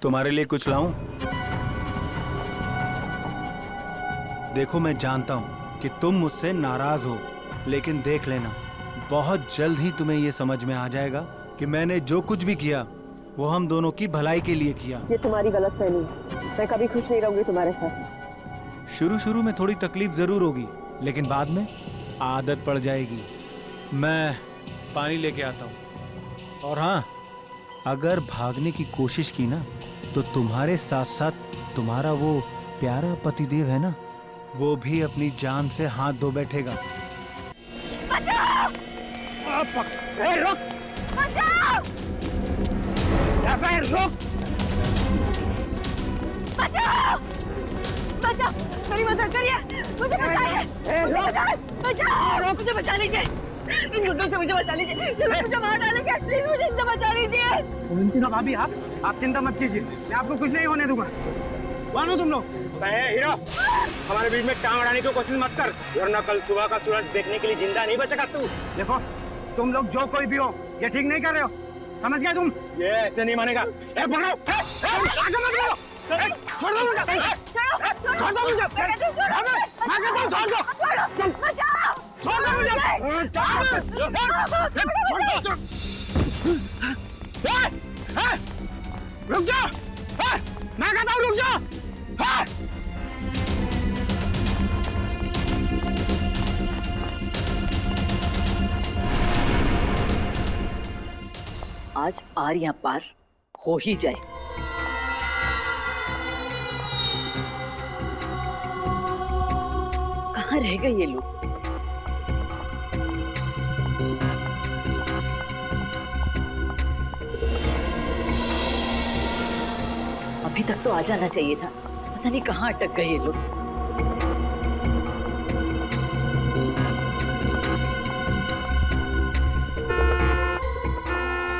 तुम्हारे लिए कुछ लाऊं? देखो, मैं जानता हूं कि तुम मुझसे नाराज हो, लेकिन देख लेना, बहुत जल्द ही तुम्हें यह समझ में आ जाएगा कि मैंने जो कुछ भी किया वो हम दोनों की भलाई के लिए किया। ये तुम्हारी गलतफहमी है। मैं कभी खुश नहीं रहूंगी तुम्हारे साथ। शुरू में थोड़ी तकलीफ जरूर होगी, लेकिन बाद में आदत पड़ जाएगी। मैं पानी लेके आता हूँ। और हाँ, अगर भागने की कोशिश की ना, तो तुम्हारे साथ साथ तुम्हारा वो प्यारा पतिदेव है ना, वो भी अपनी जान से हाथ धो बैठेगा। बचाओ! रुक! बचाओ! रुक! बचाओ! बचाओ! मेरी मदद करिए! मुझे बचाइए! बचाओ! मुझे बचा लीजिए! इन गुंडों से मुझे बचा लीजिए! ये लोग मुझे मार डालेंगे! प्लीज मुझे इनसे बचा लीजिए! वैलेंटिना भाभी, आप चिंता मत कीजिए, मैं आपको कुछ नहीं होने दूंगा। कौन हो तुम लोग? हीरो, हमारे बीच में टांग अड़ाने की कोशिश मत कर, वरना कल सुबह का सूरज देखने के लिए जिंदा नहीं बचेगा तू। देखो, तुम लोग जो कोई भी हो, ये ठीक नहीं कर रहे हो, समझ गए तुम? ये ऐसे नहीं मानेगा। ए पकड़ो! आगे मत बढ़ो! छोड़ दो मुझे! छोड़ दो मुझे! मैं कहता हूँ छोड़ दो! बचाओ! छोड़ दो मुझे! छोड़ दो! रुक जाओ! मैं कहता हूँ रुक जाओ! आज आर या पार हो ही जाए। कहाँ रह गए ये लोग? अभी तक तो आ जाना चाहिए था, पता नहीं कहाँ अटक गए ये लोग।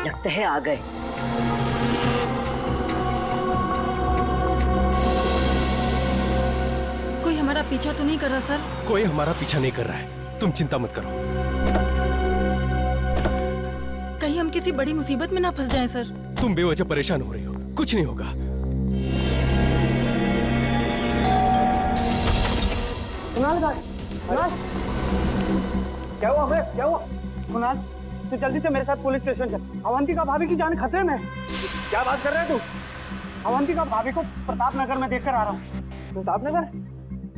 लगता है आ गए। कोई हमारा पीछा तो नहीं कर रहा सर? कोई हमारा पीछा नहीं कर रहा है, तुम चिंता मत करो। कहीं हम किसी बड़ी मुसीबत में ना फंस जाएं सर। तुम बेवजह परेशान हो रही हो, कुछ नहीं होगा। कुणाल, क्या हुआ बे? क्या हुआ? कुणाल, तू जल्दी से मेरे साथ पुलिस स्टेशन चल। अवंतिका भाभी की जान खतरे में है। क्या बात कर रहे है तू? अवंतिका भाभी को प्रताप नगर में देखकर आ रहा हूँ। प्रताप नगर?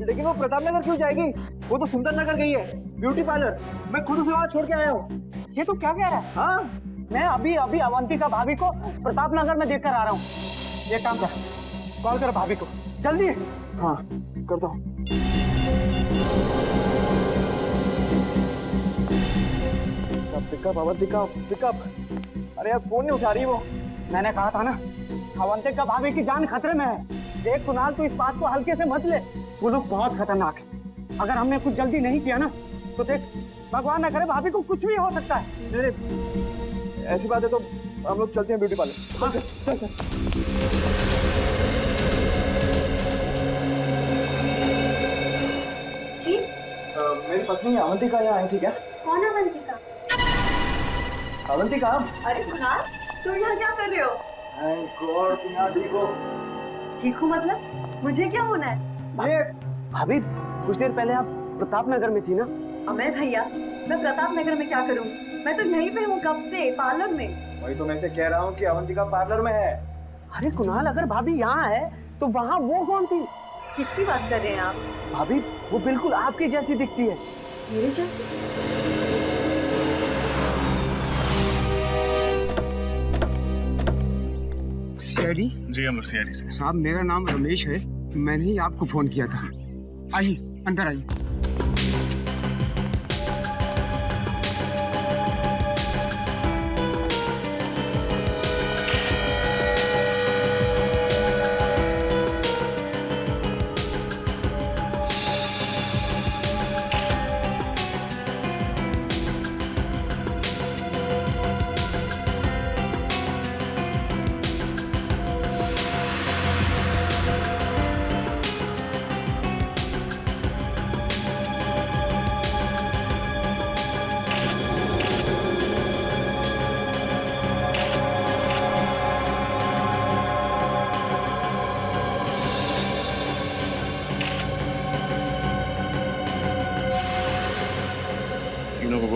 लेकिन वो प्रताप नगर क्यों जाएगी? वो तो सुंदर नगर गई है, ब्यूटी पार्लर। मैं खुद उसे वहाँ छोड़ के आया हूँ। ये तो क्या कह रहा है? हाँ, मैं अभी अवंतिका भाभी को प्रताप नगर में देखकर आ रहा हूँ। ये काम कर, कॉल कर भाभी को जल्दी। हाँ, करता हूँ। Pickup Avantika, pickup. अरे यार, फोन नहीं उठा रही वो। मैंने कहा था ना, अवंतिका भाभी की जान खतरे में है। देख कुणाल, तू इस बात को हल्के से मत ले। वो लोग बहुत खतरनाक है। अगर हमने कुछ जल्दी नहीं किया ना, तो देख, भगवान न करे, भाभी को कुछ भी हो सकता है। ऐसी बात है तो हम लोग चलते हैं ब्यूटी पार्लर। हाँ। चल चल। जी? मेरी पत्नी अवंतिका यहाँ आई थी क्या? कौन अवंतिका? अवंतिका? अरे कुणाल, तुम यहाँ क्या कर रहे हो? गॉड, तुम यहाँ ठीक हो? ठीक हूँ मतलब? मुझे क्या होना है? ये भाभी, कुछ देर पहले आप प्रताप नगर में थी ना? अमय भैया, मैं प्रताप नगर में क्या करूँ? मैं तो यहीं पे हूँ कब से, पार्लर में। वही तो मैं से कह रहा हूँ कि अवंतिका पार्लर में है। अरे कुणाल, अगर भाभी यहाँ है तो वहाँ वो कौन थी? किसकी बात कर रहे हैं आप? भाभी, वो बिल्कुल आपकी जैसी दिखती है। मेरे जैसी? सीआईडी? जी, हम लोग सीआईडी से। साहब, मेरा नाम रमेश है, मैंने ही आपको फोन किया था। आइए, अंदर आइए।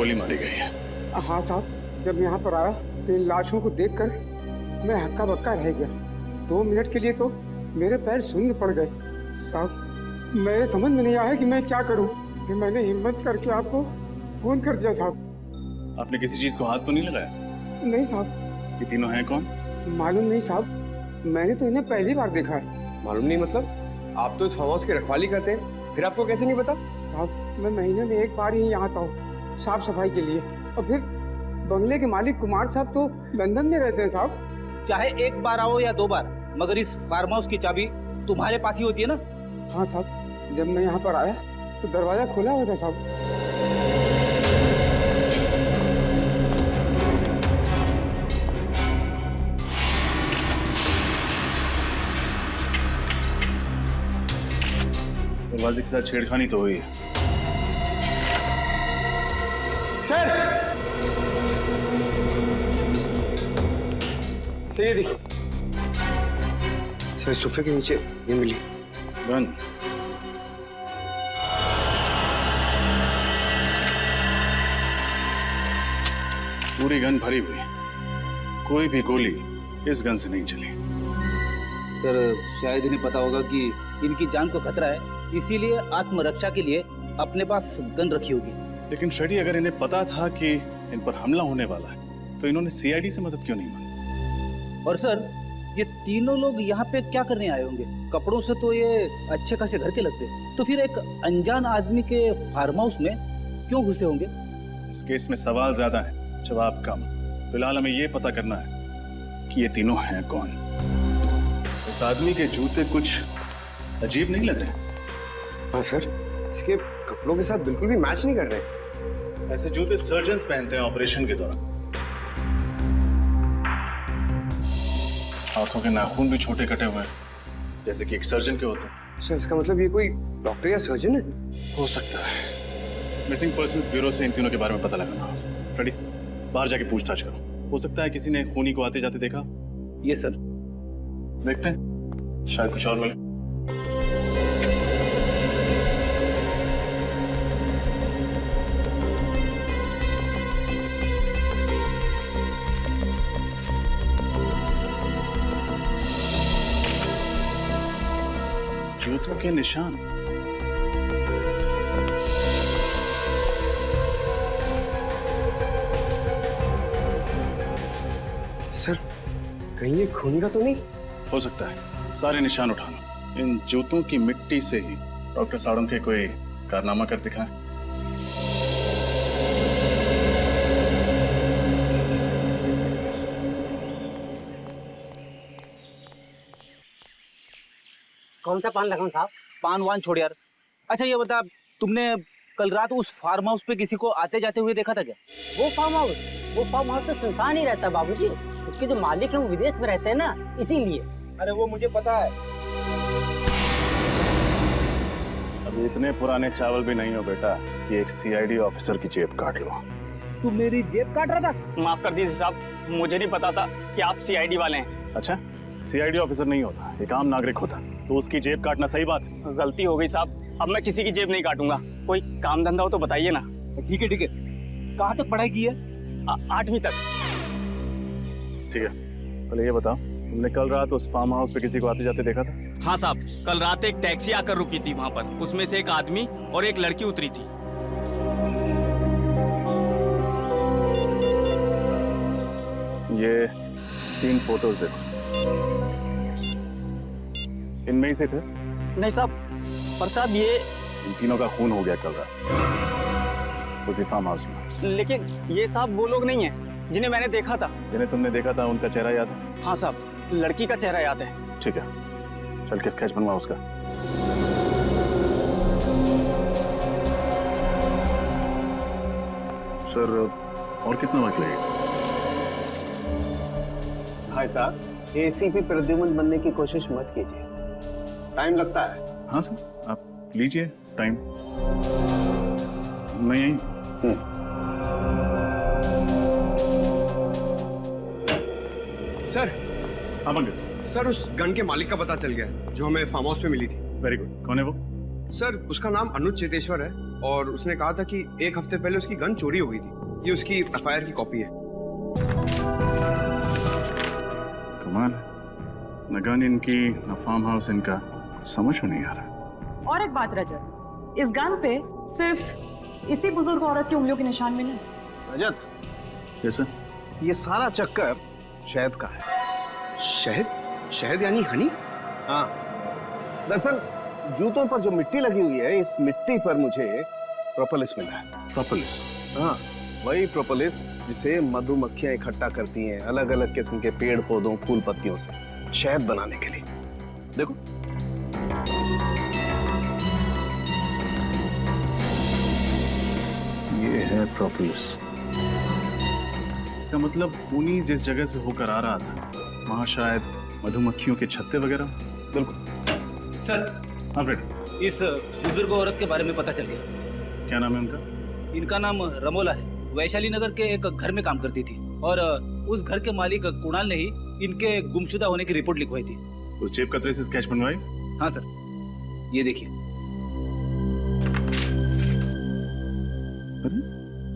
गोली मारी गई है। हाँ साहब, जब यहाँ पर आया तो इन लाशों को देखकर मैं हक्का बक्का रह गया। 2 मिनट के लिए तो मेरे पैर शून्य पड़ गए। साहब, मेरे समझ में नहीं आया कि मैं क्या करूं। फिर मैंने हिम्मत करके आपको फोन कर दिया साहब। आपने किसी चीज को हाथ तो नहीं लगाया? नहीं साहब। ये तीनों हैं कौन? मालूम नहीं साहब, मैंने तो इन्हें पहली बार देखा है। मालूम नहीं मतलब? आप तो इस फार्म हाउस की रखवाली करते हैं, फिर आपको कैसे नहीं पता? साहब, मैं महीने में 1 बार ही यहाँ आता हूँ साफ सफाई के लिए, और फिर बंगले के मालिक कुमार साहब तो लंदन में रहते हैं साहब। चाहे 1 बार आओ या 2 बार, मगर इस फार्म हाउस की चाबी तुम्हारे पास ही होती है ना? हाँ साहब, जब मैं यहाँ पर आया तो दरवाजा खुला हुआ था साहब। दरवाजे के साथ छेड़खानी तो हुई है। सर, ये देखिए सर, सोफे के नीचे ये मिली गन। पूरी गन भरी हुई, कोई भी गोली इस गन से नहीं चली। सर, शायद इन्हें पता होगा कि इनकी जान को खतरा है, इसीलिए आत्मरक्षा के लिए अपने पास गन रखी होगी। लेकिन फ्रेडी, अगर इन्हें पता था कि इन पर हमला होने वाला है तो इन्होंने सीआईडी से मदद क्यों नहीं मांगी? और सर, ये तीनों लोग यहाँ पे क्या करने आए होंगे? कपड़ों से तो ये अच्छे खासे घर के लगते, तो फिर एक अनजान आदमी के फार्म हाउस में क्यों घुसे होंगे? इस केस में सवाल ज्यादा है, जवाब कम। फिलहाल हमें ये पता करना है कि ये तीनों हैं कौन। इस आदमी के जूते कुछ अजीब नहीं लग रहे? हाँ सर, इसके कपड़ों के साथ बिल्कुल भी मैच नहीं कर रहे। ऐसे जूते सर्जन्स पहनते हैं ऑपरेशन के दौरान। हाथों के नाखून भी छोटे कटे हुए हैं, जैसे कि एक सर्जन के होते हैं। सर, इसका मतलब ये कोई डॉक्टर या सर्जन है? हो सकता है। मिसिंग पर्सन्स ब्यूरो से इन तीनों के बारे में पता लगाना होगा। फ्रेडी, बाहर जाके पूछताछ करो। हो सकता है किसी ने खूनी को आते जाते देखा। ये सर, देखते हैं, शायद कुछ और मिले। जूतों के निशान। सर, कहीं ये खूनी का तो नहीं? हो सकता है। सारे निशान उठा लो। इन जूतों की मिट्टी से ही डॉक्टर साड़म के कोई कारनामा कर दिखाएं। कौन सा पान लगाऊं साहब? पान वान छोड़ यार। अच्छा ये बता, तुमने कल रात उस फार्म हाउस पे किसी को आते जाते हुए देखा था क्या? वो फार्म हाउस तो सुनसान ही रहता है बाबूजी। उसके जो मालिक है वो विदेश में रहते हैं ना, इसीलिए। अरे वो मुझे पता है। अभी इतने पुराने चावल भी नहीं हो बेटा कि एक सीआईडी ऑफिसर की जेब काट लो। तू मेरी जेब काट रहा था? माफ कर दीजिए साहब, मुझे नहीं पता था कि आप सीआईडी वाले हैं। अच्छा, सीआईडी ऑफिसर नहीं होता, एक आम नागरिक होता, तो उसकी जेब काटना सही बात है? गलती हो गई साहब, अब मैं किसी की जेब नहीं काटूंगा। कोई काम धंधा हो तो बताइए ना। ठीक है ठीक है। कहाँ तक पढ़ाई की है? 8वीं तक। ठीक है, पहले ये बताओ, तुमने कल रात उस फार्म हाउस पे किसी को आते जाते देखा था? हाँ साहब, कल रात एक टैक्सी आकर रुकी थी वहाँ पर। उसमें से एक आदमी और एक लड़की उतरी थी। ये 3 फोटोज देखो, इनमें ही से थे? नहीं साहब, पर साहब ये इन तीनों का खून हो गया कल रात उसी फार्म हाउस में। लेकिन ये साहब वो लोग नहीं है जिन्हें मैंने देखा था। जिन्हें तुमने देखा था उनका चेहरा याद है? हाँ साहब, लड़की का चेहरा याद है। ठीक है, चल के स्केच बनवा उसका। सर, और कितना वक्त लगेगा? भाई साहब, एसीपी प्रद्युमन बनने की कोशिश मत कीजिए, टाइम लगता है। हाँ सर, आप लीजिए टाइम। मैं यहीं। सर। हाँ पंकज। सर, उस गन के मालिक का पता चल गया जो हमें फार्म हाउस में मिली थी। Very good. कौन है वो? सर, उसका नाम अनुज चेतेश्वर है और उसने कहा था कि 1 हफ्ते पहले उसकी गन चोरी हो गई थी। ये उसकी एफआईआर की कॉपी है। कमाल, न गन इनकी न फार्म हाउस इनका, समझ में नहीं आ रहा। और एक बात रजत, इस गन पे सिर्फ इसी बुजुर्ग औरत की उंगलियों के निशान मिले। रजत, कैसे? ये सारा चक्कर शहद का है। शहद? शहद यानी हनी? हाँ, दरअसल जूतों पर जो मिट्टी लगी हुई है, इस मिट्टी पर मुझे प्रोपोलिस मिला है। प्रोपोलिस? हाँ, वही प्रोपोलिस जिसे मधुमक्खियां इकट्ठा करती हैं अलग अलग किस्म के पेड़ पौधों फूल पत्तियों से शहद बनाने के लिए। देखो, ये है प्रोपोलिस। इसका मतलब खूनी जिस जगह से होकर आ रहा था वहां शायद मधुमक्खियों के छत्ते वगैरह। बिल्कुल सर। हाँ फ्रेड, इस बुजुर्ग औरत के बारे में पता चल गया। क्या नाम है उनका? इनका नाम रमोला है। वैशाली नगर के एक घर में काम करती थी और उस घर के मालिक कुणाल ने ही इनके गुमशुदा होने की रिपोर्ट लिखवाई थी। उस जेब कतरे से स्केच बनवाई? हाँ सर, ये देखिए। अरे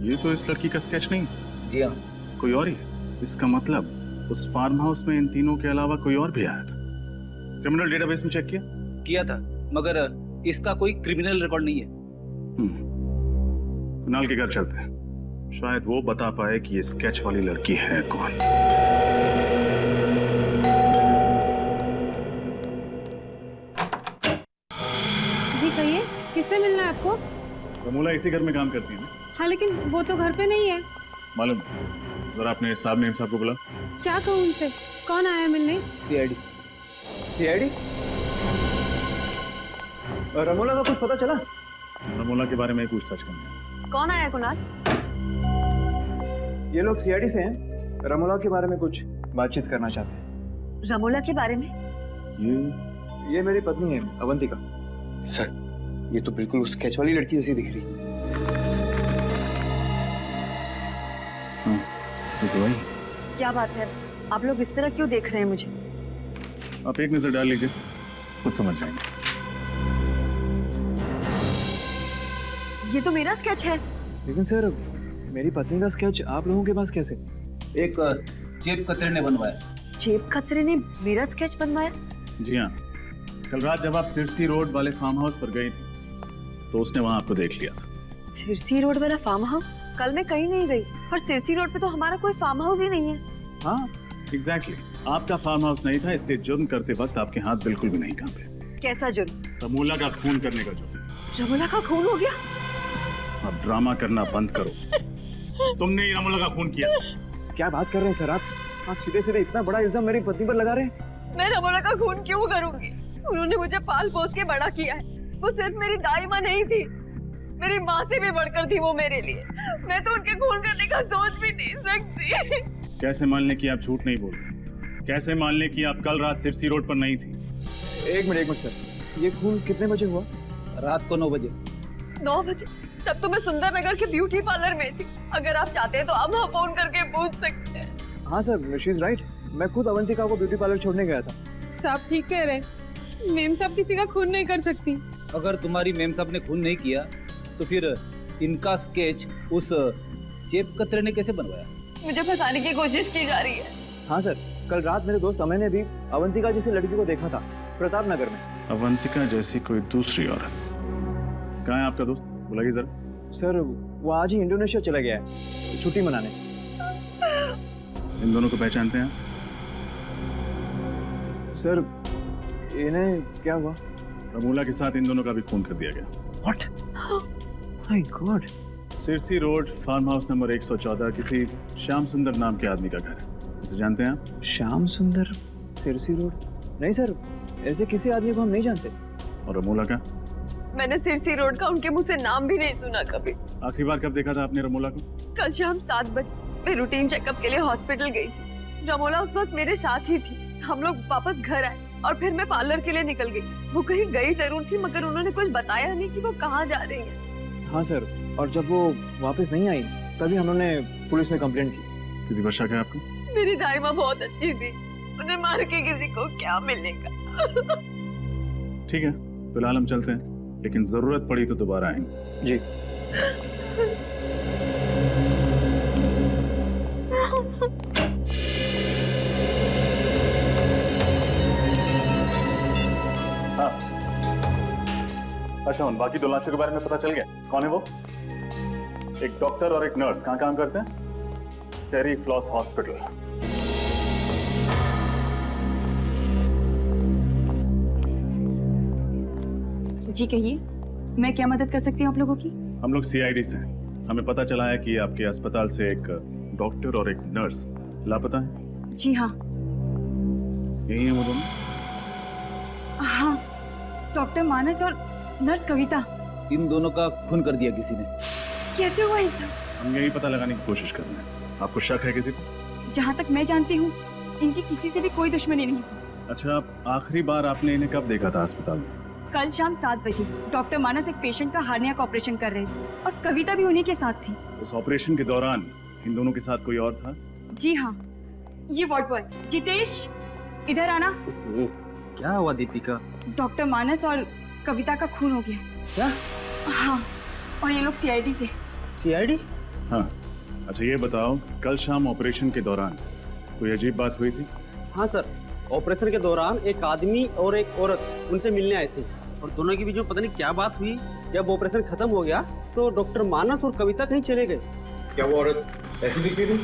ये तो इस लड़की का स्केच नहीं। जी हाँ, कोई और ही है। इसका मतलब उस फार्म हाउस में इन तीनों के अलावा कोई और भी आया था। क्रिमिनल डेटाबेस में चेक किया था, मगर इसका कोई क्रिमिनल रिकॉर्ड नहीं है। कुणाल के घर चलते हैं, शायद वो बता पाए कि ये स्केच वाली लड़की है कौन। जी कहिए, किससे मिलना है आपको? रमोला इसी घर में काम करती है ना? हाँ, लेकिन वो तो घर पे नहीं है। मालूम, जरा आपने साहब ने साहब को बोला। क्या कहूँ उनसे? कौन आया मिलने? सीआईडी। सीआईडी? रमोला का कुछ पता चला? रमोला के बारे में पूछताछ करनी है। कौन आया कुणाल? ये लोग सीआईडी से हैं। रमोला के बारे में कुछ बातचीत करना चाहते हैं। रमोला के बारे में? ये मेरी पत्नी है अवंतिका। सर, ये तो बिल्कुल उस स्केच वाली लड़की जैसी दिख रही। हाँ, तो वही। क्या बात है, आप लोग इस तरह क्यों देख रहे हैं मुझे? आप एक नजर डाल लीजिए, खुद समझ जाएंगे। ये तो मेरा स्केच है। लेकिन सर, मेरी पत्नी का स्केच आप लोगों के पास कैसे? एक जेब कतरे ने बनवाया। जेब कतरे ने मेरा स्केच बनवाया? जी हाँ, कल रात जब आप सिरसी रोड वाले फार्म हाउस पर गई थी तो उसने वहां आपको देख लिया था। सिरसी रोड वाला फार्म हाउस? कल मैं कहीं नहीं गई और सिरसी रोड पे तो हमारा कोई फार्म हाउस ही नहीं है। हाँ एग्जैक्टली, आपका फार्म हाउस नहीं था, इसलिए जुर्म करते वक्त आपके हाथ बिल्कुल भी नहीं कांपे। कैसा जुर्म? रमोला का खून करने का जुर्म। रमोला का खून हो गया? अब ड्रामा करना बंद करो। तुमने ही रमोला का खून किया। क्या बात कर रहे हैं सर आप सीधे सीधे इतना बड़ा इल्जाम मेरी पत्नी पर लगा रहे हैं। मैं रमोला का खून क्यों करूंगी? उन्होंने मुझे पाल पोस के बड़ा किया है। वो सिर्फ मेरी दाई माँ नहीं थी, मेरी माँ से भी बढ़कर थी वो मेरे लिए। मैं तो उनके खून करने का सोच भी नहीं सकती। कैसे मान लें कि आप झूठ नहीं बोल रहे? कैसे मान लें कि आप कल रात सिरसी रोड पर नहीं थी? एक मिनट सर, ये खून कितने बजे हुआ? रात को 9 बजे। 9 बजे? तब तो मैं सुंदर नगर के ब्यूटी पार्लर में थी। अगर आप चाहते हैं तो आप वहाँ फोन करके पूछ सकते हैं। हाँ सर, शी इज राइट। मैं खुद अवंतिका को ब्यूटी पार्लर छोड़ने गया था। साहब ठीक कह रहे, मेम साहब किसी का खून नहीं कर सकती। अगर तुम्हारी मेम साहब ने खून नहीं किया तो फिर इनका स्केच उस जेब कतरे ने कैसे बनवाया? मुझे फंसाने की कोशिश की जा रही है। हाँ सर, कल रात मेरे दोस्त अमय ने भी अवंतिका जैसी लड़की को देखा था प्रताप नगर में। अवंतिका जैसी कोई दूसरी औरत? कहाँ है आपका दोस्त? बुलाइए जरा। सर, वो आज ही इंडोनेशिया चला गया है छुट्टी मनाने। इन दोनों को पहचानते हैं? सर, इन्हें क्या हुआ? रमोला के साथ इन दोनों का भी खून कर दिया गया। What? My God! Sirsi road farm house number 114 किसी श्याम सुंदर नाम के आदमी का घर है। उसे जानते हैं आप? श्याम सुंदर, सिरसी रोड? नहीं सर, ऐसे किसी आदमी को हम नहीं जानते। और रमोला का? मैंने सिरसी रोड का उनके मुंह से नाम भी नहीं सुना कभी। आखिरी बार कब देखा था आपने रमोला को? कल शाम 7 बजे मैं रूटीन चेकअप के लिए हॉस्पिटल गई थी। रमोला उस वक्त मेरे साथ ही थी। हम लोग वापस घर आए और फिर मैं पार्लर के लिए निकल गई। वो कहीं गई जरूर थी, मगर उन्होंने कुछ बताया नहीं कि वो कहाँ जा रही है। हाँ सर, और जब वो वापस नहीं आई तभी हम लोगों ने पुलिस में कंप्लेंट की। किसी पर शक है आपको? मेरी दाई माँ बहुत अच्छी थी, उन्हें मार के किसी को क्या मिलेगा। ठीक है, फिलहाल हम चलते हैं, लेकिन जरूरत पड़ी तो दोबारा आएंगे। जी। अच्छा, उन बाकी 2 लाशों के बारे में पता चल गया? कौन है वो? एक डॉक्टर और एक नर्स। कहाँ काम करते हैं? टेरी फ्लॉस हॉस्पिटल। जी कहिए, मैं क्या मदद कर सकती हूँ आप लोगों की? हम लोग CID से हैं। हमें पता चला है कि आपके अस्पताल से एक डॉक्टर और एक नर्स लापता है। जी हाँ। यही है वो दोनों? हाँ, डॉक्टर मानस और नर्स कविता। इन दोनों का खून कर दिया किसी ने। कैसे हुआ ये सब? हम यही पता लगाने की कोशिश कर रहे हैं। आपको शक है किसी को? जहाँ तक मैं जानती हूँ, इनकी किसी से भी कोई दुश्मनी नहीं थी। अच्छा, आखिरी बार आपने इन्हें कब देखा था अस्पताल में? कल शाम 7 बजे डॉक्टर मानस एक पेशेंट का हार्निया का ऑपरेशन कर रहे थे और कविता भी उन्हीं के साथ थी। उस ऑपरेशन के दौरान इन दोनों के साथ कोई और था? जी हाँ, ये वार्ड बॉय जितेश, इधर आना। क्या हुआ दीपिका? डॉक्टर मानस और कविता का खून हो गया। क्या? हाँ, और ये लोग CID से। CID? हाँ। अच्छा, ये बताओ, कल शाम ऑपरेशन के दौरान कोई अजीब बात हुई थी? हाँ सर, ऑपरेशन के दौरान एक आदमी और एक औरत उनसे मिलने आए थे और दोनों के बीच में पता नहीं क्या बात हुई। जब ऑपरेशन खत्म हो गया तो डॉक्टर मानस और कविता कहीं चले गए। क्या वो औरत ऐसी दिखती थी?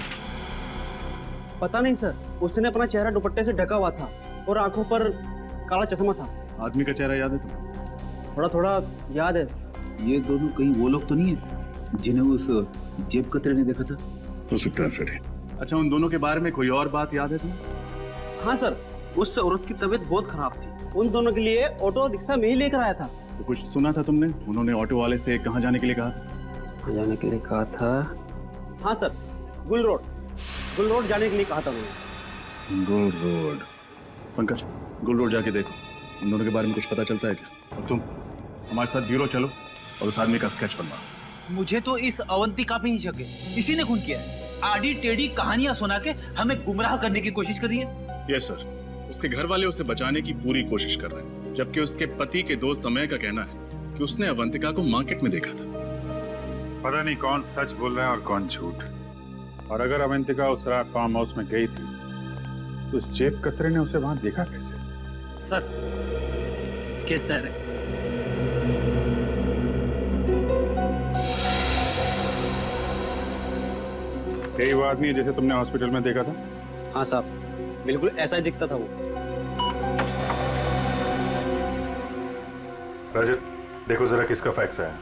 पता नहीं सर, उसने अपना चेहरा दुपट्टे से ढका हुआ था और आंखों पर काला चश्मा था। आदमी का चेहरा याद है तुम्हें? थोड़ा थोड़ा याद है। ये दोनों कहीं वो लोग तो नहीं है जिन्हें उस जेब कतरे ने देखा था? हो सकता है फ्रेडी। अच्छा, उन दोनों के बारे में कोई और बात याद है तुम्हें? हाँ सर, उस औरत की तबीयत बहुत खराब थी। उन दोनों के लिए ऑटो रिक्शा में ही लेकर आया था। तो कुछ सुना था तुमने? उन्होंने ऑटो वाले से कहाँ जाने के लिए कहा? कहाँ जाने के लिए कहा था? हाँ सर, गुल रोड जाने के लिए कहा था उन्होंने। गुल रोड। पंकज, गुल रोड जाके देखो, उन दोनों के बारे में कुछ पता चलता है क्या? और तुम हमारे साथ ब्यूरो चलो और उस आदमी का स्केच बनवाओ। मुझे तो इस अवंतिका पे ही शक है। इसी ने खून किया है। आड़ी टेढ़ी कहानियां सुना के हमें गुमराह करने की कोशिश कर रही है। यस सर, उसके घर वाले उसे बचाने की पूरी कोशिश कर रहे हैं, जबकि उसके पति के दोस्त अमय का कहना है कि उसने अवंतिका को मार्केट में देखा था। पता नहीं कौन सच बोल रहा है और कौन झूठ। और अगर अवंतिका उस रात फार्म हाउस में गई थी तो उस जेब कतरे ने उसे वहां देखा कैसे? सर, केस दायर है। यही वो आदमी है जिसे तुमने हॉस्पिटल में देखा था? हाँ साहब, बिल्कुल ऐसा ही दिखता था वो। रजत, देखो जरा किसका फैक्स आया।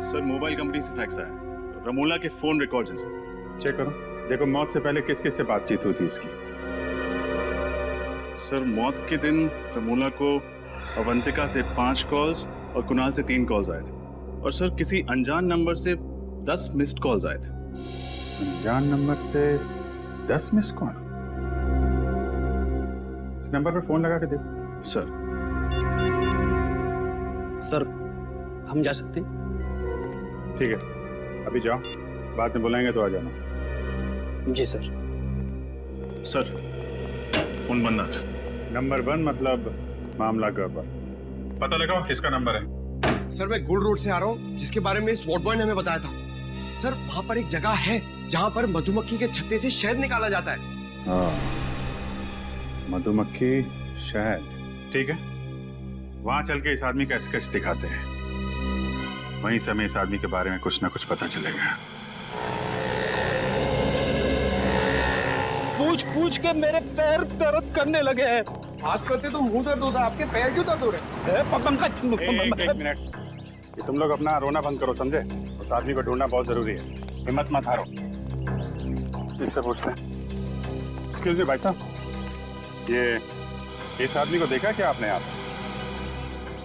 सर, मोबाइल कंपनी से फैक्स आया। रमोला के फोन रिकॉर्ड्स हैं सर। चेक करो, देखो मौत से पहले किस किस से बातचीत हुई थी इसकी। सर, मौत के दिन रमोला को अवंतिका से 5 कॉल्स और कुणाल से 3 कॉल्स आए थे। और सर, किसी अनजान नंबर से 10 मिस्ड कॉल्स आए थे। अनजान नंबर से 10 मिस कॉल? इस नंबर पर फोन लगा के देखो। सर, हम जा सकते हैं? ठीक है, अभी जाओ, बाद में बुलाएंगे तो आ जाना। जी सर। सर, फोन बंद आता। नंबर बंद मतलब मामला गड़बड़। पता लगाओ किसका नंबर है। सर, मैं गुल रोड से आ रहा हूँ, जिसके बारे में इस वार्ड बॉय ने हमें बताया था। सर, वहाँ पर एक जगह है जहाँ पर मधुमक्खी के छत्ते से शहद निकाला जाता है। हाँ, मधुमक्खी शहद, ठीक है। वहां चल के इस आदमी का स्केच दिखाते हैं। वहीं से हमें इस आदमी के बारे में कुछ ना कुछ पता चलेगा। पूछ के मेरे पैर दर्द करने लगे हैं। बात करते तो मुंह दर्द होता है, आपके पैर क्यों दर्द हो रहे हैं? एक मिनट, ये तुम लोग अपना रोना बंद करो, समझे? उस आदमी को ढूंढना बहुत जरूरी है। हिम्मत मत हारो। इससे पूछते हैं। एक्सक्यूज मी भाई साहब, ये इस आदमी को देखा क्या आपने? आप?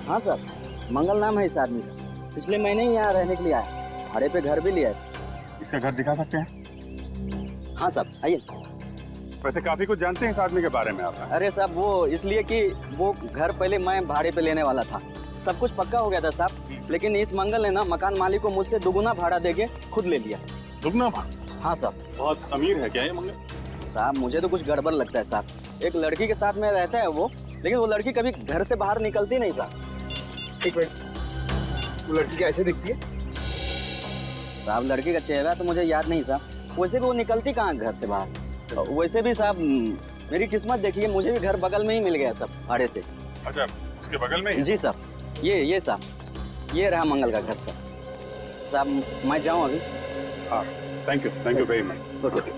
हाँ सर, मंगल नाम है इस आदमी का। पिछले महीने ही यहाँ रहने के लिए आया, भाड़े पे घर भी लिया है। इसका घर दिखा सकते हैं? हाँ साहब, आइए। वैसे काफी कुछ जानते हैं इस आदमी के बारे में आप? अरे साहब, वो इसलिए कि वो घर पहले मैं भाड़े पे लेने वाला था। सब कुछ पक्का हो गया था साहब, लेकिन इस मंगल ने ना मकान मालिक को मुझसे दुगुना भाड़ा देके खुद ले लिया। दुगना भाड़ा? हाँ साहब। बहुत अमीर है क्या ये मंगल? साहब, मुझे तो कुछ गड़बड़ लगता है साहब। एक लड़की के साथ में रहता है वो, लेकिन वो लड़की कभी घर से बाहर निकलती नहीं साहब। एक मिनट, वो लड़की कैसे दिखती है? साहब, लड़की का चेहरा तो मुझे याद नहीं साहब। वैसे भी वो निकलती कहाँ घर से बाहर। वैसे भी साहब, मेरी किस्मत देखिए, मुझे भी घर बगल में ही मिल गया सब भाड़े से। अच्छा, उसके बगल में ही? जी साहब, ये साहब, ये रहा मंगल का घर साहब। मैं जाऊँ अभी? हाँ, thank you very much. Okay.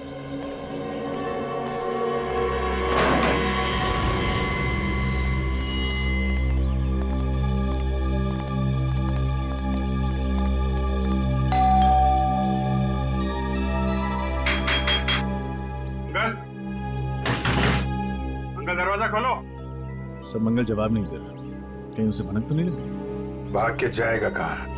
Uncle, दरवाजा खोलो। सब मंगल जवाब नहीं दे रहा, कहीं उसे भनक तो नहीं लगी? भाग के जाएगा कहाँ?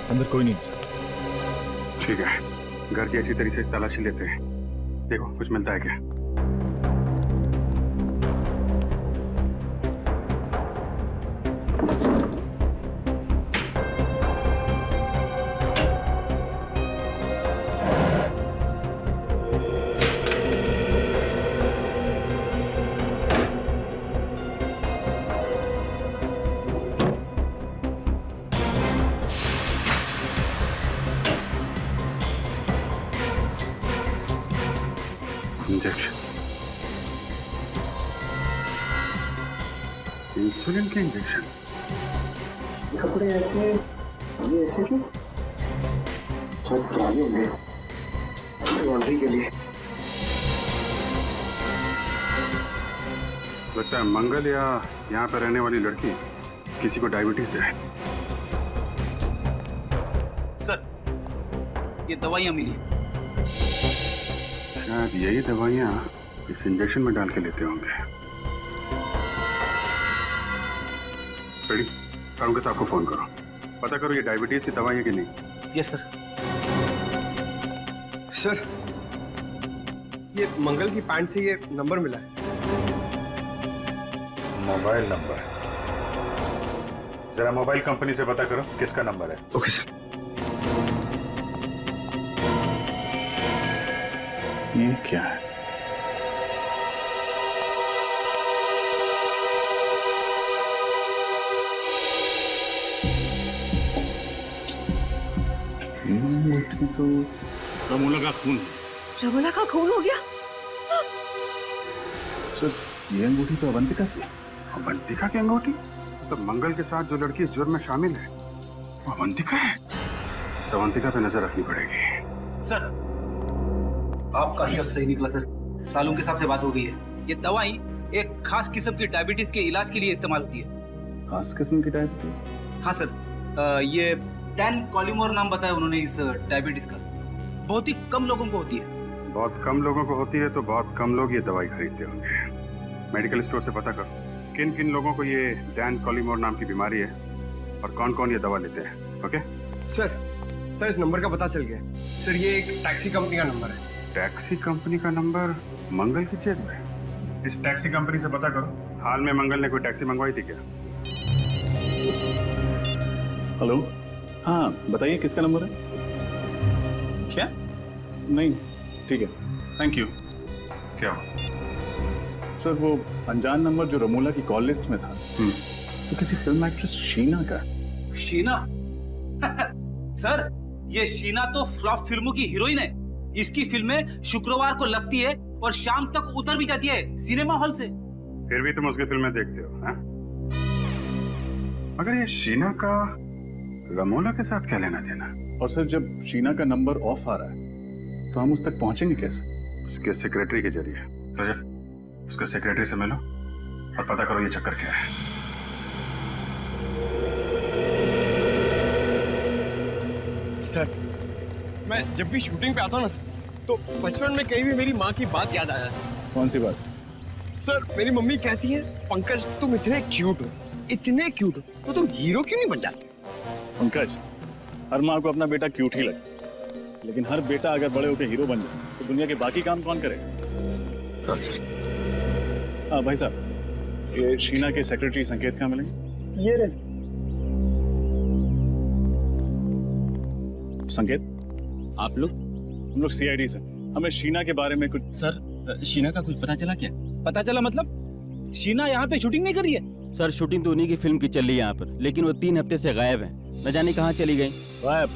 अंदर कोई नहीं सर। ठीक है, घर की अच्छी तरीके से तलाशी लेते हैं। देखो कुछ मिलता है क्या? इंजेक्शन, इंसुलिन के इंजेक्शन। कपड़े ऐसे, ये ऐसे क्यों? सब पुराने होंगे, लॉन्ड्री के लिए। लगता है मंगल या यहाँ पर रहने वाली लड़की किसी को डायबिटीज है। सर, ये दवाइयाँ मिली। शायद यही दवाइयाँ इस इंजेक्शन में डाल के लेते होंगे। रेडी, काउंटर साहब को फोन करो, पता करो ये डायबिटीज की दवाइयाँ कि नहीं। Yes sir. सर, ये मंगल की पैंट से ये नंबर मिला है। Mobile number? जरा मोबाइल कंपनी से पता करो किसका नंबर है। Okay sir. ये क्या है? तो रमोला का खून है। रमोला का खून हो गया? सर, ये अंगूठी तो अवंतिका की। अवंतिका की अंगूठी? तो मंगल के साथ जो लड़की इस जुर्म में शामिल है वो अवंतिका है। इस अवंतिका पे नजर रखनी पड़ेगी। सर, आपका शक सही निकला सर। सालों के हिसाब से बात हो गई है। ये दवाई एक खास किस्म की डायबिटीज के इलाज के लिए इस्तेमाल होती है। खास किस्म की डायबिटीज? हाँ सर, ये डैन कॉलिमोर नाम बताया उन्होंने इस डायबिटीज का। बहुत ही कम लोगों को होती है। बहुत कम लोगों को होती है तो बहुत कम लोग ये दवाई खरीदते होंगे। मेडिकल स्टोर से पता करो किन किन लोगों को ये डैन कॉलिमोर नाम की बीमारी है और कौन कौन ये दवा लेते हैं। ओके सर, इस नंबर का पता चल गया। सर, ये एक टैक्सी कंपनी का नंबर है। टैक्सी कंपनी का नंबर मंगल की जेब में? इस टैक्सी कंपनी से पता करो हाल में मंगल ने कोई टैक्सी मंगवाई थी क्या? हेलो, हाँ बताइए किसका नंबर है? क्या? नहीं, ठीक है, थैंक यू। क्या हुआ? सर, वो अनजान नंबर जो रमोला की कॉल लिस्ट में था तो किसी फिल्म एक्ट्रेस शीना का। शीना? सर, ये शीना तो फ्लॉप फिल्मों की हीरोइन है। इसकी फिल्में शुक्रवार को लगती है और शाम तक उतर भी जाती है सिनेमा हॉल से। फिर भी तुम उसकी फिल्में देखते हो, हैं? मगर ये शीना का रमोला के साथ क्या लेना देना? और सर, जब शीना का नंबर ऑफ आ रहा है तो हम उस तक पहुंचेंगे कैसे? उसके सेक्रेटरी के जरिए। रजत, उसके सेक्रेटरी से मिलो और पता करो ये चक्कर क्या है। सर, मैं जब भी शूटिंग पे आता हूँ ना सर, तो बचपन में कहीं भी मेरी माँ की बात याद आया। कौन सी बात? सर, मेरी मम्मी कहती है, पंकज तुम इतने क्यूट हो, इतने क्यूट हो, तो तुम हीरो क्यों नहीं बन जाते? पंकज, हर माँ को अपना बेटा क्यूट ही लगता है, लेकिन हर बेटा अगर बड़े होकर हीरो बन जाए तो दुनिया के बाकी काम कौन करेगा? हाँ सर। हाँ भाई साहब, ये शीना के सेक्रेटरी संकेत कहाँ मिलेंगे? ये रहे। संकेत, आप लोग? हम लोग सीआईडी से। हमें शीना के बारे में कुछ। सर, शीना का कुछ पता चला क्या? पता चला मतलब? शीना यहाँ पे शूटिंग नहीं कर रही है? सर, शूटिंग तो उन्हीं की फिल्म की चल रही है यहाँ पर, लेकिन वो 3 हफ्ते से गायब है। न जाने कहाँ चली गई। गायब?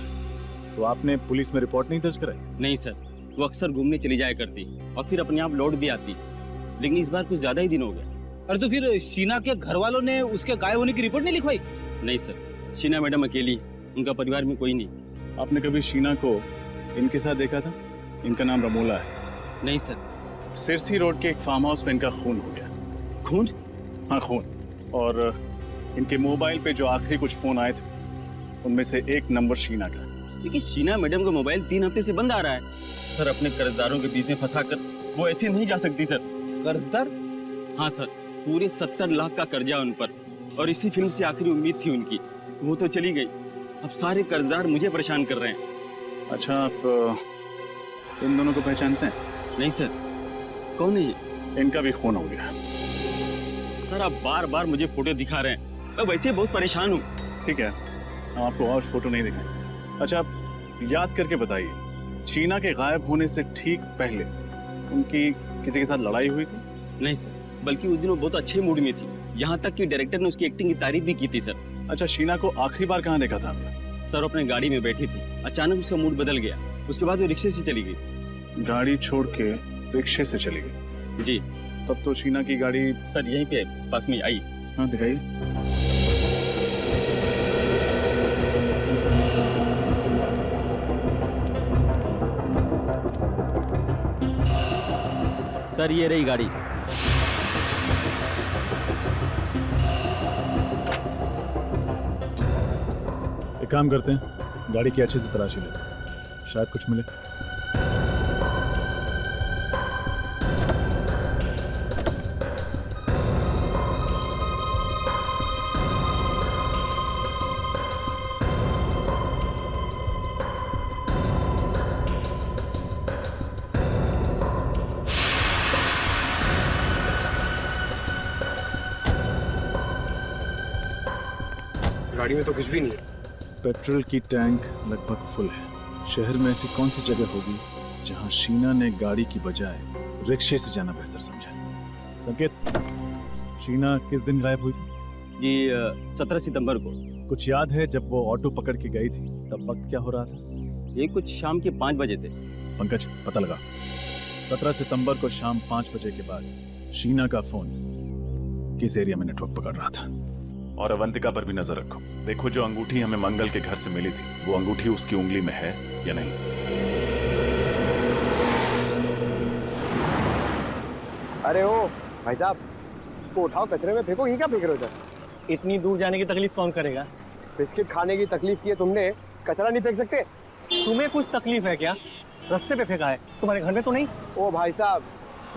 तो आपने पुलिस में रिपोर्ट नहीं दर्ज कराई? नहीं सर, वो अक्सर घूमने चली जाया करती और फिर अपने आप लौट भी आती, लेकिन इस बार कुछ ज्यादा ही दिन हो गए। अरे तो फिर शीना के घर वालों ने उसके गायब होने की रिपोर्ट नहीं लिखवाई? नहीं सर, शीना मैडम अकेली, उनका परिवार में कोई नहीं। आपने कभी शीना को इनके साथ देखा था? इनका नाम रमोला है। नहीं सर। सिरसी रोड के एक फार्म हाउस में इनका खून हो गया। खून? हाँ, खून। और इनके मोबाइल पे जो आखिरी कुछ फोन आए थे उनमें से एक नंबर शीना का। लेकिन शीना मैडम का मोबाइल 3 हफ्ते से बंद आ रहा है। सर, अपने कर्जदारों के बीच में फंसाकर वो ऐसे नहीं जा सकती सर। कर्जदार? हाँ सर, पूरे 70 लाख का कर्जा उन पर, और इसी फिल्म से आखिरी उम्मीद थी उनकी। वो तो चली गई, अब सारे कर्जदार मुझे परेशान कर रहे हैं। अच्छा, आप इन दोनों को पहचानते हैं? नहीं सर। कौन है ये? इनका भी खून हो गया। सर, आप बार बार मुझे फोटो दिखा रहे हैं, मैं वैसे बहुत परेशान हूँ। ठीक है, हम आपको और फोटो नहीं दिखाएंगे। अच्छा, आप याद करके बताइए, शीना के गायब होने से ठीक पहले उनकी किसी के साथ लड़ाई हुई थी? नहीं सर, बल्कि उस दिन वो बहुत अच्छे मूड में थी, यहाँ तक कि डायरेक्टर ने उसकी एक्टिंग की तारीफ भी की थी सर। अच्छा, शीना को आखिरी बार कहाँ देखा था आपने? सर, अपने गाड़ी में बैठी थी, अचानक उसका मूड बदल गया, उसके बाद वो रिक्शे से चली गई। गाड़ी छोड़ के रिक्शे से चली गई? जी। तब तो शीना की गाड़ी सर यहीं पे पास में आई। हाँ, दिखाइए। सर, ये रही गाड़ी। एक काम करते हैं, गाड़ी की अच्छे से तलाशी लेते हैं, शायद कुछ मिले। गाड़ी में तो कुछ भी नहीं है। पेट्रोल की टैंक लगभग फुल है। शहर में ऐसी कौन सी जगह होगी जहां शीना ने गाड़ी की बजाय रिक्शे से जाना बेहतर समझा? संकेत, शीना किस दिन गायब हुई थी? जी, 17 सितंबर को। कुछ याद है जब वो ऑटो पकड़ के गई थी तब वक्त क्या हो रहा था? ये कुछ शाम के 5 बजे थे। पंकज, पता लगा। 17 सितंबर को शाम 5 बजे के बाद शीना का फोन किस एरिया में नेटवर्क पकड़ रहा था? और अवंतिका पर भी नजर रखो। देखो, जो अंगूठी हमें मंगल के घर से मिली थी, वो अंगूठी उसकी उंगली में है या नहीं। अरे ओ भाई साहब, इसको उठाओ, कचरे में फेंको। ये क्या फेंक रहे हो सर? इतनी दूर जाने की तकलीफ कौन करेगा? बिस्किट खाने की तकलीफ की है तुमने, कचरा नहीं फेंक सकते? तुम्हें कुछ तकलीफ है क्या? रास्ते पे फेंका है, तुम्हारे घर में तो नहीं? ओ भाई साहब,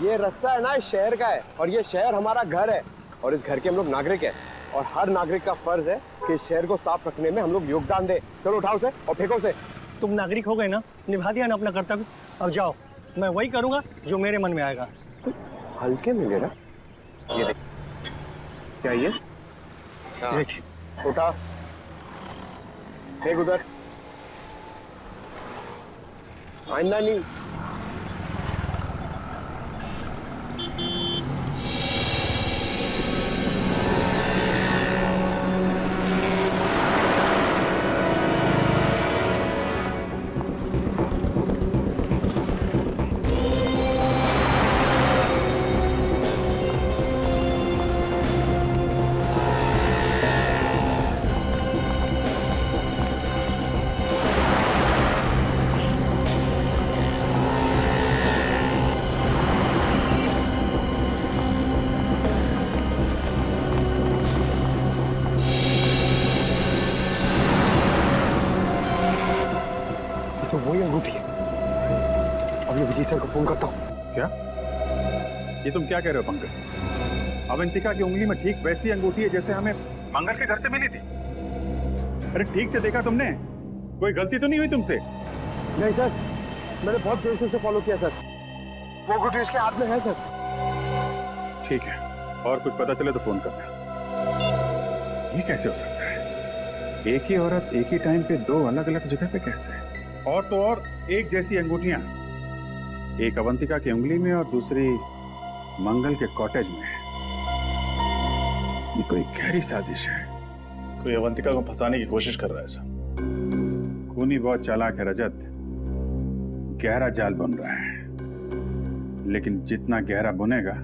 ये रास्ता है ना, इस शहर का है, और ये शहर हमारा घर है, और इस घर के हम लोग नागरिक हैं, और हर नागरिक का फर्ज है कि इस शहर को साफ रखने में हम लोग योगदान दें। चलो उठाओ से और फेंको से। तुम नागरिक हो गए ना, निभा दिया ना अपना कर्तव्य। अब जाओ, मैं वही करूंगा जो मेरे मन में आएगा। हल्के में ले ना, ये देख, क्या ये? उठा, फेंक उधर, आइंदा नहीं। तो वही अंगूठी है। अब मैं विजय सर को फोन करता हूँ। क्या? ये तुम क्या कह रहे हो पंकज? अवंतिका की उंगली में ठीक वैसी अंगूठी है जैसे हमें मंगल के घर से मिली थी। अरे ठीक से देखा तुमने? कोई गलती तो नहीं हुई तुमसे? नहीं सर, मैंने बहुत देर से उसे फॉलो किया सर। वो अंगूठी उसके हाथ में है सर। ठीक है, और कुछ पता चले तो फोन करना। ये कैसे हो सकता है? एक ही औरत एक ही टाइम पे दो अलग अलग जगह पे कैसे है? और तो और एक जैसी अंगूठियां, एक अवंतिका की उंगली में और दूसरी मंगल के कॉटेज में। ये कोई गहरी साजिश है। कोई अवंतिका को फंसाने की कोशिश कर रहा है सर। खूनी बहुत चालाक है रजत, गहरा जाल बुन रहा है, लेकिन जितना गहरा बुनेगा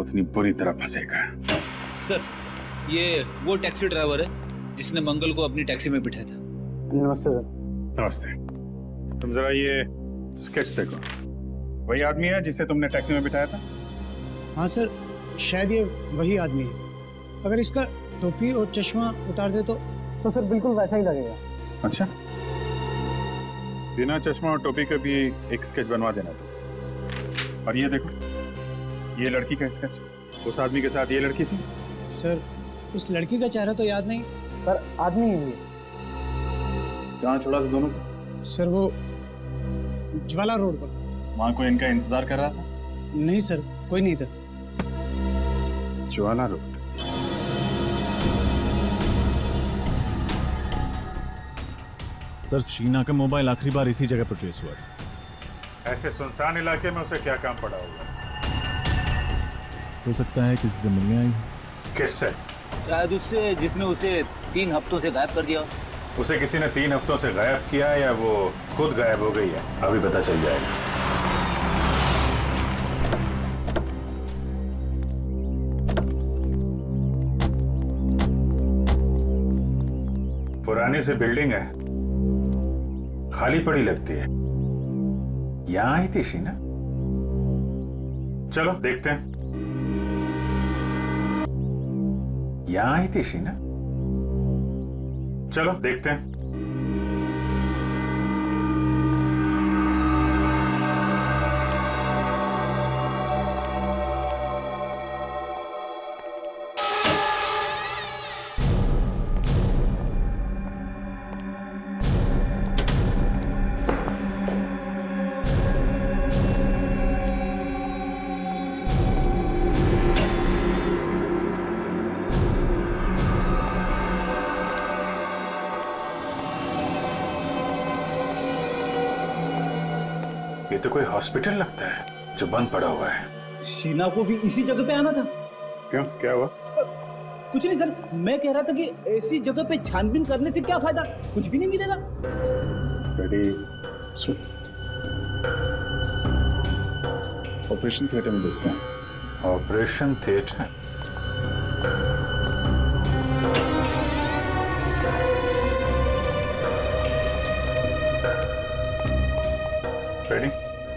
उतनी बुरी तरह फंसेगा। सर, ये वो टैक्सी ड्राइवर है जिसने मंगल को अपनी टैक्सी में बिठाया था। नमस्ते सर। नमस्ते। तुम जरा ये स्केच देखो, वही आदमी है जिसे तुमने टैक्सी में बिठाया था? हाँ सर, शायद ये वही आदमी है। अगर इसका टोपी और चश्मा उतार दे तो सर बिल्कुल वैसा ही लगेगा। अच्छा, बिना चश्मा और टोपी का भी एक स्केच बनवा देना तो। और ये देखो, ये लड़की का स्केच, उस आदमी के साथ ये लड़की थी। सर, उस लड़की का चेहरा तो याद नहीं, पर आदमी ही है। कहाँ छोड़ा था दोनों को? सर, वो ज्वाला रोड पर। वहां कोई इनका इंतजार कर रहा था? नहीं सर, कोई नहीं था। ज्वाला रोड। सर, शीना का मोबाइल आखिरी बार इसी जगह पर ट्रेस हुआ था। ऐसे सुनसान इलाके में उसे क्या काम पड़ा होगा? हो सकता है किसी से मिलने आई। किससे? शायद उससे जिसने उसे 3 हफ्तों से गायब कर दिया। उसे किसी ने 3 हफ्तों से गायब किया या वो खुद गायब हो गई है, अभी पता चल जाएगा। पुरानी सी बिल्डिंग है, खाली पड़ी लगती है। यहां आई थी शीना? चलो देखते हैं। यहां आई थी शीना? चलो देखते हैं। ये तो कोई हॉस्पिटल लगता है जो बंद पड़ा हुआ है। शीना को भी इसी जगह पे आना था। क्यों, क्या हुआ? कुछ नहीं सर, मैं कह रहा था कि ऐसी जगह पे छानबीन करने से क्या फायदा, कुछ भी नहीं मिलेगा। ऑपरेशन थिएटर में देखते हैं। Operation theatre? रेडी?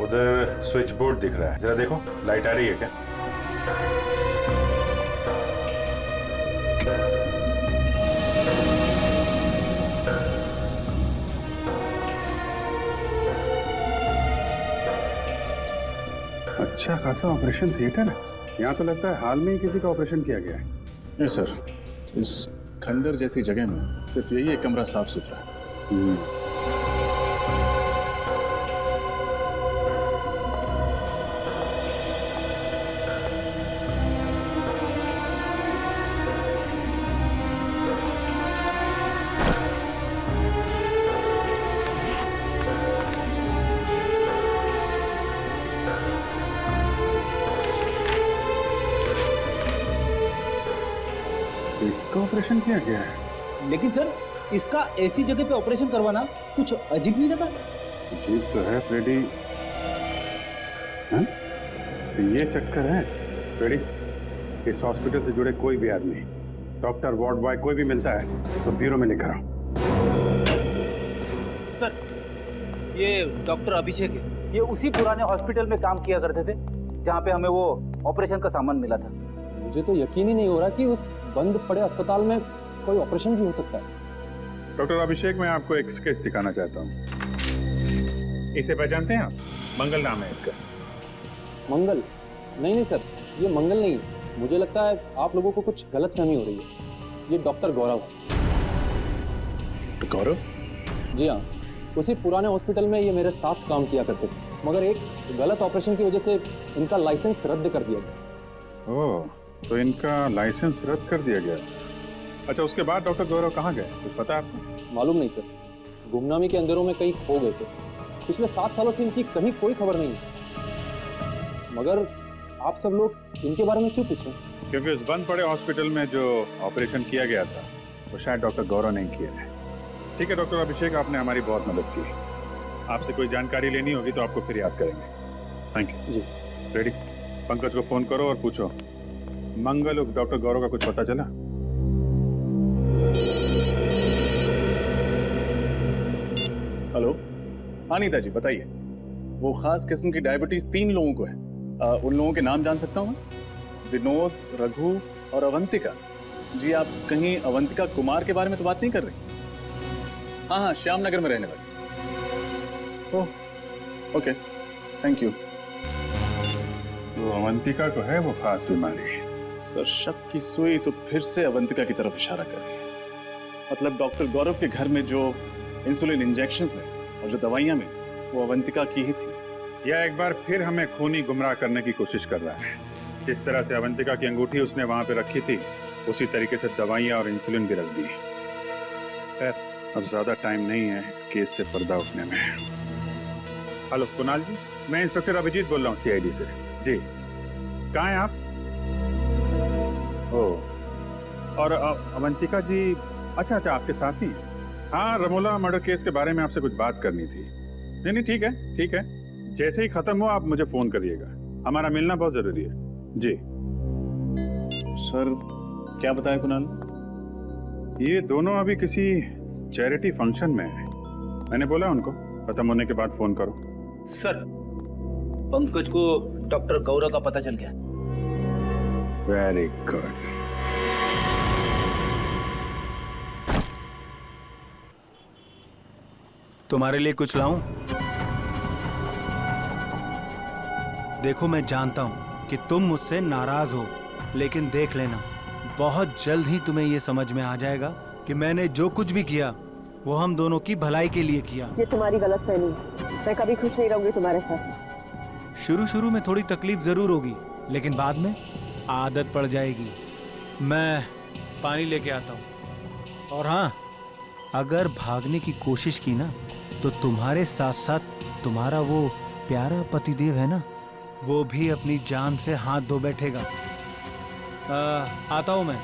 उधर स्विच बोर्ड दिख रहा है, जरा देखो लाइट आ रही है क्या? अच्छा खासा ऑपरेशन थिएटर है। यहाँ तो लगता है हाल में ही किसी का ऑपरेशन किया गया है। नहीं सर, इस खंडर जैसी जगह में सिर्फ यही एक कमरा साफ सुथरा है। इसका ऑपरेशन किया गया है। लेकिन सर, इसका ऐसी जगह पे ऑपरेशन करवाना कुछ अजीब नहीं लगा? अजीब तो है फ्रेडी। तो ये चक्कर है फ्रेडी, इस हॉस्पिटल से जुड़े कोई भी आदमी, डॉक्टर, वार्ड बॉय, कोई भी मिलता है तो ब्यूरो में लेकर आओ। सर, ये डॉक्टर अभिषेक है, ये उसी पुराने हॉस्पिटल में काम किया करते थे जहाँ पे हमें वो ऑपरेशन का सामान मिला था। मुझे तो यकीन ही नहीं हो रहा कि उस बंद पड़े अस्पताल में कोई ऑपरेशन भी हो सकता है। डॉक्टर अभिषेक, मैं आपको एक स्केच दिखाना चाहता हूँ। इसे पहचानते हैं आप? मंगल नाम है इसका। मंगल? नहीं सर, ये मंगल नहीं। मुझे लगता है आप लोगों को कुछ गलतफहमी हो रही है। ये डॉक्टर गौरव है। गौरव? जी हाँ, उसी पुराने हॉस्पिटल में ये मेरे साथ काम किया करते थे, मगर एक गलत ऑपरेशन की वजह से इनका लाइसेंस रद्द कर दिया गया। ओह, तो इनका लाइसेंस रद्द कर दिया गया। अच्छा, उसके बाद डॉक्टर गौरव कहाँ गए, कुछ पता है आपको? मालूम नहीं सर, गुमनामी के अंधेरों में कहीं खो गए थे। पिछले 7 सालों से इनकी कहीं कोई खबर नहीं है। मगर आप सब लोग इनके बारे में क्यों पूछें? क्योंकि उस बंद पड़े हॉस्पिटल में जो ऑपरेशन किया गया था वो शायद डॉक्टर गौरव नहीं किया है। ठीक है डॉक्टर अभिषेक, आपने हमारी बहुत मदद की। आपसे कोई जानकारी लेनी होगी तो आपको फिर याद करेंगे। थैंक यू जी। रेडी, पंकज को फोन करो और पूछो मंगल उस डॉक्टर गौरव का कुछ पता चला? हेलो, हाँ नीता जी बताइए। वो खास किस्म की डायबिटीज 3 लोगों को है। उन लोगों के नाम जान सकता हूँ मैं? विनोद, रघु और अवंतिका। जी आप कहीं अवंतिका कुमार के बारे में तो बात नहीं कर रही? हाँ हाँ, श्यामनगर में रहने वाली। Oh okay, thank you. तो अवंतिका को है वो खास बीमारी? सर शक की सुई तो फिर से अवंतिका की तरफ इशारा कर रही है। मतलब डॉक्टर गौरव के घर में जो इंसुलिन इंजेक्शंस में और जो दवाइयां में वो अवंतिका की ही थी। यह एक बार फिर हमें खूनी गुमराह करने की कोशिश कर रहा है। जिस तरह से अवंतिका की अंगूठी उसने वहां पे रखी थी उसी तरीके से दवाइयां और इंसुलिन भी रख दी। खैर अब ज्यादा टाइम नहीं है इस केस से पर्दा उठने में। हेलो कुणाल जी, मैं इंस्पेक्टर अभिजीत बोल रहा हूँ CID से। जी कहाँ हैं आप? ओह, और अवंतिका जी, अच्छा आपके साथ ही? हाँ, रमोला मर्डर केस के बारे में आपसे कुछ बात करनी थी। नहीं ठीक है ठीक है, जैसे ही खत्म हो आप मुझे फोन करिएगा, हमारा मिलना बहुत जरूरी है। जी सर, क्या बताया कुणाल? ये दोनों अभी किसी चैरिटी फंक्शन में है। मैंने बोला उनको खत्म होने के बाद फोन करो। सर, पंकज को डॉक्टर गौरव का पता चल गया। Very good. तुम्हारे लिए कुछ लाऊं? देखो मैं जानता हूं कि तुम मुझसे नाराज हो, लेकिन देख लेना बहुत जल्द ही तुम्हें यह समझ में आ जाएगा कि मैंने जो कुछ भी किया वो हम दोनों की भलाई के लिए किया। ये तुम्हारी गलतफहमी है। मैं कभी खुश नहीं रहूंगी तुम्हारे साथ। शुरू में थोड़ी तकलीफ जरूर होगी, लेकिन बाद में आदत पड़ जाएगी। मैं पानी लेके आता हूँ। और हाँ, अगर भागने की कोशिश की ना तो तुम्हारे साथ साथ तुम्हारा वो प्यारा पतिदेव है ना, वो भी अपनी जान से हाथ धो बैठेगा। आता हूं मैं।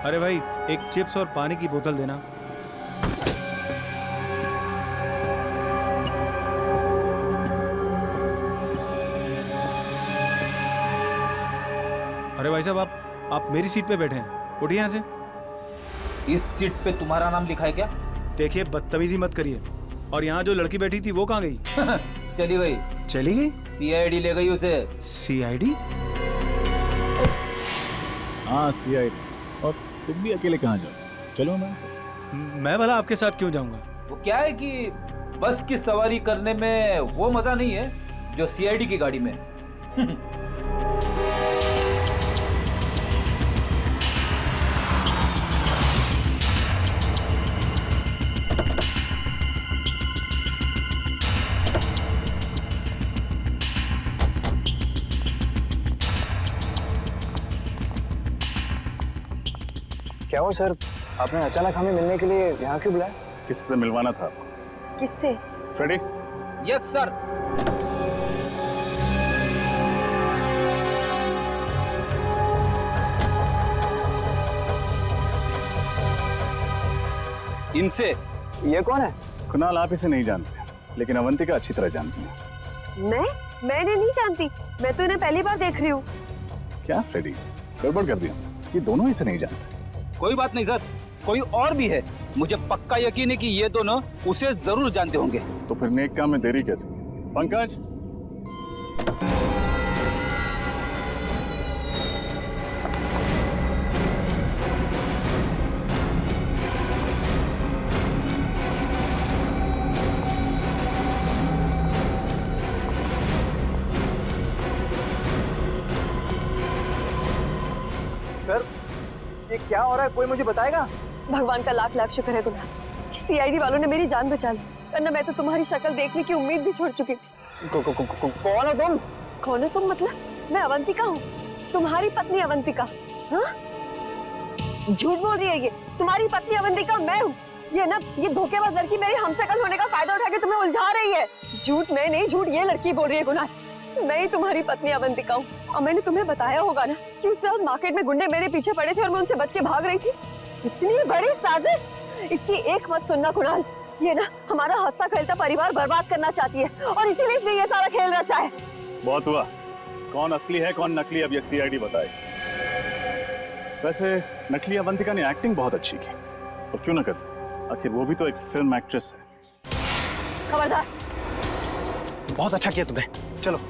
अरे भाई, एक चिप्स और पानी की बोतल देना। अरे भाई साहब, आप मेरी सीट पे बैठे हैं, उठिए यहाँ से। इस सीट पे तुम्हारा नाम लिखा है क्या? देखिए बदतमीजी मत करिए। और यहाँ जो लड़की बैठी थी वो कहाँ गई? चली गई। चली गई? CID ले गई उसे। CID? हाँ CID। और तुम भी अकेले कहाँ जाओ? चलो हमारे साथ। मैं भला आपके साथ क्यों जाऊंगा? वो क्या है कि बस की सवारी करने में वो मजा नहीं है जो CID की गाड़ी में। क्या हो सर, आपने अचानक हमें मिलने के लिए यहाँ क्यों बुलाया? किससे मिलवाना था? किससे? फ्रेडी? Yes sir. इनसे। ये कौन है? कुणाल, आप इसे नहीं जानते, लेकिन अवंतिका अच्छी तरह जानती है। मैंने नहीं जानती। मैं तो इन्हें पहली बार देख रही हूँ। क्या फ्रेडी, गड़बड़ कर दिया? ये दोनों इसे नहीं जानते। कोई बात नहीं सर, कोई और भी है। मुझे पक्का यकीन है कि ये दोनों उसे जरूर जानते होंगे। तो फिर नेक काम में देरी कैसे? पंकज, सर ये क्या हो रहा है, कोई मुझे बताएगा? भगवान का लाख लाख शुक्र है तुम्हारा, सीआईडी वालों ने मेरी जान बचा ली, वरना मैं तो तुम्हारी शक्ल देखने की उम्मीद भी छोड़ चुकी थी। कौन हो तुम? कौन हो तुम मतलब? मैं अवंतिका हूँ, तुम्हारी पत्नी अवंतिका। हाँ? झूठ बोल रही है ये, तुम्हारी पत्नी अवंतिका मैं हूँ। ये ना, ये धोखेबाज लड़की मेरी हमशक्ल होने का फायदा उठा के तुम्हें उलझा रही है। झूठ मैं नहीं, झूठ ये लड़की बोल रही है गुनाह। मैं ही तुम्हारी पत्नी अवंतिका हूँ, और मैंने तुम्हें बताया होगा ना कि उस रात मार्केट में गुंडे मेरे पीछे पड़े थे और मैं उनसे बच के भाग रही थी। इतनी बड़ी साजिश, इसकी एक मत सुनना कुणाल। ये ना हमारा हंसता खेलता परिवार बर्बाद करना चाहती है, और इसीलिए इसने ये सारा खेल रचा है। बहुत हुआ, कौन असली है कौन नकली अब ये सीआईडी बताए। वैसे नकली अवंतिका ने एक्टिंग बहुत अच्छी की, और क्यों न करती, आखिर वो भी तो एक फिल्म एक्ट्रेस है। खबरदार, बहुत अच्छा किया तुमने, चलो।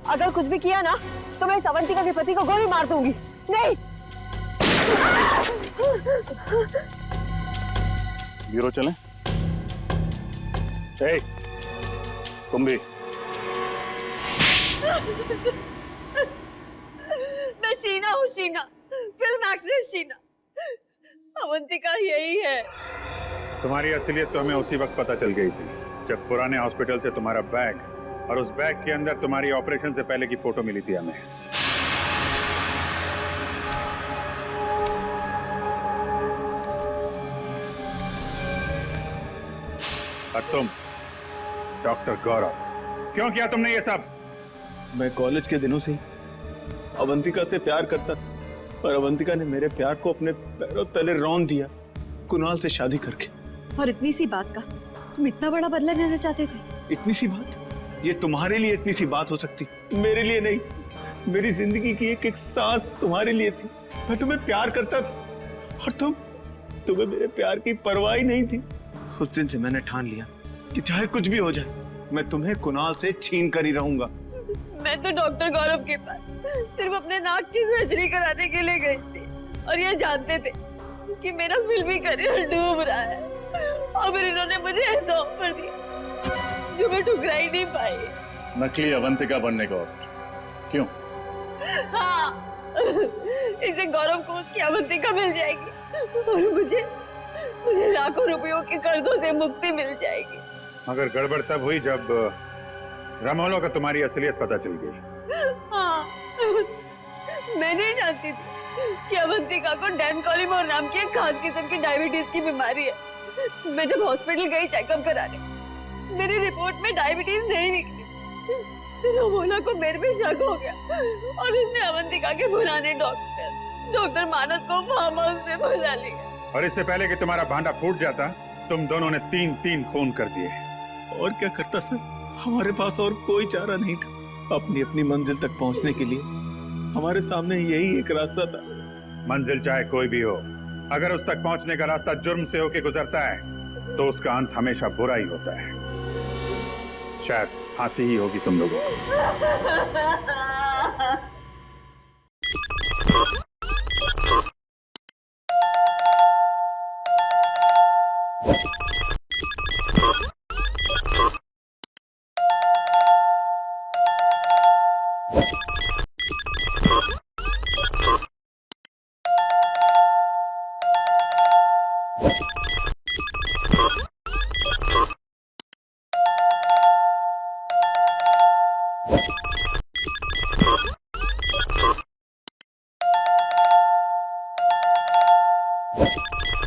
अगर कुछ भी किया ना तो मैं इस अवंतिका के पति को गोली मार दूंगी। नहीं। ब्यूरो चलें? ए, तुम भी। मैं शीना हूँ, शीना, फिल्म एक्ट्रेस शीना। अवंतिका यही है। तुम्हारी असलियत तो हमें उसी वक्त पता चल गई थी जब पुराने हॉस्पिटल से तुम्हारा बैग और उस बैग के अंदर तुम्हारी ऑपरेशन से पहले की फोटो मिली थी हमें। और तुम डॉक्टर गौरव, क्यों किया तुमने ये सब? मैं कॉलेज के दिनों से ही अवंतिका से प्यार करता था, और अवंतिका ने मेरे प्यार को अपने पैरों तले रौंद दिया कुणाल से शादी करके। और इतनी सी बात का तुम इतना बड़ा बदला लेना चाहते थे? इतनी सी बात? ये तुम्हारे लिए इतनी सी बात हो सकती, मेरे लिए नहीं। मेरी जिंदगी की एक एक सांस तुम्हारे लिए थी। मैं तुम्हें प्यार करता था, और तुम्हें मेरे प्यार की परवाह ही नहीं थी। उस दिन से मैंने ठान लिया कि चाहे कुछ भी हो जाए, मैं तुम्हें कुणाल से छीन कर ही रहूंगा। मैं तो डॉक्टर गौरव के पास सिर्फ अपने नाक की सर्जरी कराने के लिए गई थी, और ये जानते थे कि मेरा फिल्मी करियर डूब रहा है, और फिर इन्होंने मुझे ऐसा ऑफर दिया जो मैं ठुकरा ही नहीं पाई। नकली अवंतिका बनने का ऑफर? क्यों? हाँ, इससे गौरव को उसकी अवंतिका मिल जाएगी, और मुझे लाखों रुपयों के कर्जों से मुक्ति मिल जाएगी। मगर गड़बड़ तब हुई जब रमोलो का तुम्हारी असलियत पता चल गई। हाँ, मैं नहीं जानती थी कि अवंतिका को डैन कॉलिमोर नाम की एक खास किस्म की डायबिटीज की बीमारी है। मैं जब हॉस्पिटल गई चेकअप कराने, मेरी रिपोर्ट में डायबिटीज नहीं निकली, तो रमोला को मेरे पे शक हो गया, और उसने अवंतिका के पुराने डॉक्टर मानस को फार्म हाउस में बुला लिया। और इससे पहले कि तुम्हारा भांडा फूट जाता, तुम दोनों ने 3 खून कर दिए। और क्या करता सर, हमारे पास और कोई चारा नहीं था। अपनी अपनी मंजिल तक पहुंचने के लिए हमारे सामने यही एक रास्ता था। मंजिल चाहे कोई भी हो, अगर उस तक पहुंचने का रास्ता जुर्म से होके गुजरता है तो उसका अंत हमेशा बुरा ही होता है। शायद फांसी ही होगी तुम लोगों को।